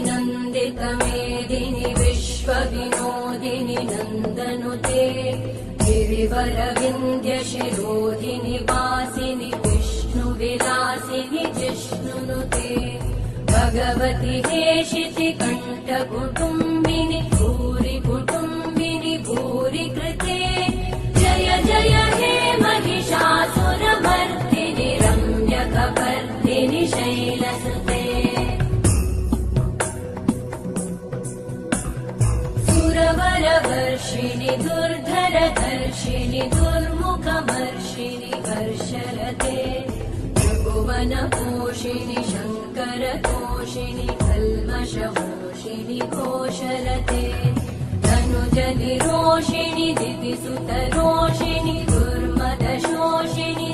नन्दितमेदिनि विश्वविनोदिनि नन्दनुते गिरिवरविन्द्यशिरोधिनि वासिनि विष्णुविलासिनि जिष्णुनुते भगवति हेशिति कण्ठकुटुम्बिनि भूरि कुटुम्बिनि भूरि कृते जय जय हे महिषासुरमर्दिनि रम्यकपर्दिनि शैलसुते सुरवरवर्षिणि दुर्धरधर्षिणि दुर्मुखमर्षिणि हर्षरते त्रिभुवनपोषिणि शङ्करतोषिणि कल्मषमोषिणि घोषरते धनुजनिरोषिणि दिविसुतरोषिणि दुर्मदशोषिणि